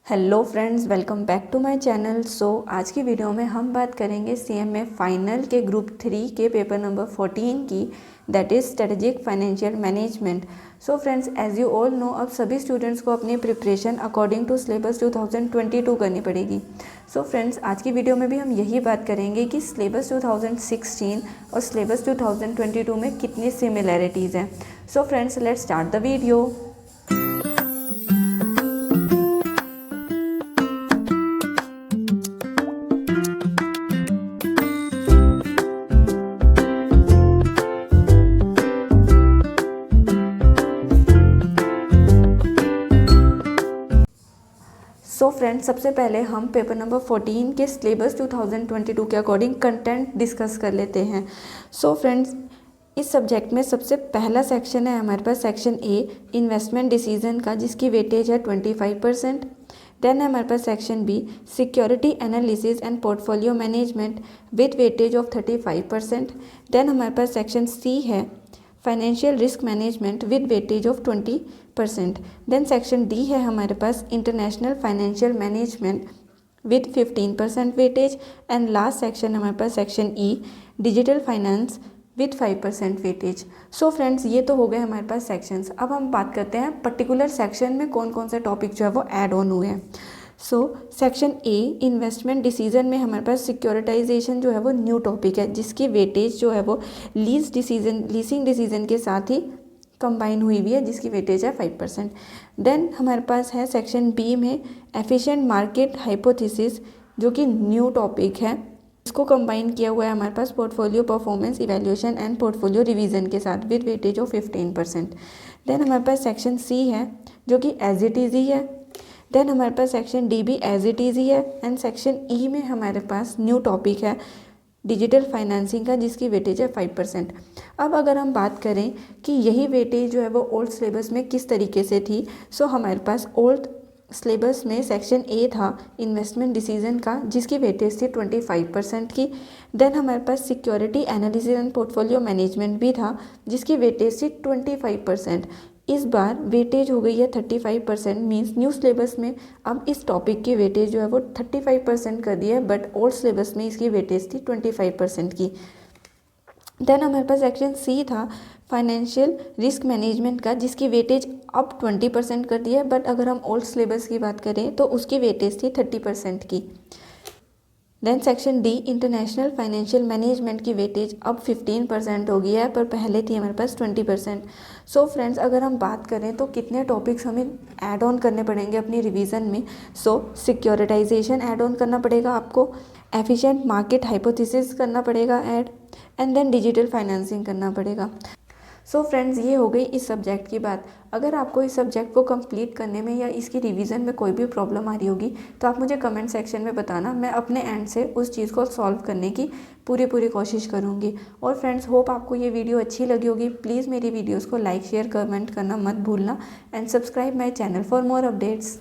Hello friends, welcome back to my channel. आज की video में हम बात करेंगे सीएमए फाइनल के ग्रुप 3 के पेपर नंबर 14 की, that is strategic financial management. Friends, as you all know, अब सभी स्टूडेंट्स को अपनी प्रिपरेशन अकॉर्डिंग टू सिलेबस 2022 करनी पड़ेगी। फ्रेंड्स, आज की वीडियो में भी हम यही बात करेंगे कि सिलेबस 2016 और सिलेबस 2022 में कितनी सिमिलैरिटीज़ हैं। Friends, let's start the video. Friends, सबसे पहले हम पेपर नंबर 14 के सिलेबस 2022 के अकॉर्डिंग कंटेंट डिस्कस कर लेते हैं। फ्रेंड्स, इस सब्जेक्ट में सबसे पहला सेक्शन है हमारे पास सेक्शन ए, इन्वेस्टमेंट डिसीजन का, जिसकी वेटेज है 25%। देन है हमारे पास section B, security analysis and portfolio management with weightage of 35%। Then हमारे पास सेक्शन सी है, financial risk management with weightage of 20%। Then section D है हमारे पास international financial management with 15% weightage. And last section हमारे पास section E, digital finance with 5% weightage. Friends, ये तो हो गए हमारे पास सेक्शंस। अब हम बात करते हैं पर्टिकुलर सेक्शन में कौन कौन से टॉपिक जो है वो ऐड ऑन हुए हैं। सेक्शन ए, इन्वेस्टमेंट डिसीजन में हमारे पास सिक्योरिटाइजेशन जो है वो न्यू टॉपिक है, जिसकी वेटेज जो है वो लीसिंग डिसीजन के साथ ही कंबाइन हुई है, जिसकी वेटेज है 5%। देन हमारे पास है सेक्शन बी में एफिशिएंट मार्केट हाइपोथेसिस, जो कि न्यू टॉपिक है। इसको कंबाइन किया हुआ है हमारे पास portfolio performance evaluation and portfolio revision के साथ विद वेटेज ऑफ 15%। देन हमारे पास सेक्शन सी है, जो कि एज इट इज़ ही है। देन हमारे पास सेक्शन डी भी एज इट इज़ ही है। एंड सेक्शन ई में हमारे पास न्यू टॉपिक है डिजिटल फाइनेंसिंग का, जिसकी वेटेज है 5%। अब अगर हम बात करें कि यही वेटेज जो है वो ओल्ड सिलेबस में किस तरीके से थी, हमारे पास ओल्ड सिलेबस में सेक्शन ए था इन्वेस्टमेंट डिसीजन का, जिसकी वेटेज थी 25% की। देन हमारे पास security analysis and portfolio management भी था, जिसकी वेटेज थी 25%। इस बार वेटेज हो गई है 35%। मीन्स न्यू सिलेबस में अब इस टॉपिक की वेटेज जो है वो 35% कर दी है, बट ओल्ड सिलेबस में इसकी वेटेज थी 25% की। देन हमारे पास सेक्शन सी था फाइनेंशियल रिस्क मैनेजमेंट का, जिसकी वेटेज अब 20% कर दी है, बट अगर हम ओल्ड सिलेबस की बात करें तो उसकी वेटेज थी 30% की। Then section D, international financial management की वेटेज अब 15% हो गई है, पर पहले थी हमारे पास 20%। फ्रेंड्स, अगर हम बात करें तो कितने टॉपिक्स हमें ऐड ऑन करने पड़ेंगे अपनी रिवीजन में। सिक्योरिटाइजेशन ऐड ऑन करना पड़ेगा आपको, एफिशिएंट मार्केट हाइपोथेसिस करना पड़ेगा add, and then digital financing करना पड़ेगा। फ्रेंड्स, ये हो गई इस सब्जेक्ट की बात। अगर आपको इस सब्जेक्ट को कंप्लीट करने में या इसकी रिवीजन में कोई भी प्रॉब्लम आ रही होगी तो आप मुझे कमेंट सेक्शन में बताना। मैं अपने एंड से उस चीज़ को सॉल्व करने की पूरी कोशिश करूँगी। और फ्रेंड्स, होप आपको ये वीडियो अच्छी लगी होगी। प्लीज़ मेरी वीडियोज़ को लाइक शेयर कमेंट करना मत भूलना, and subscribe my channel for more updates.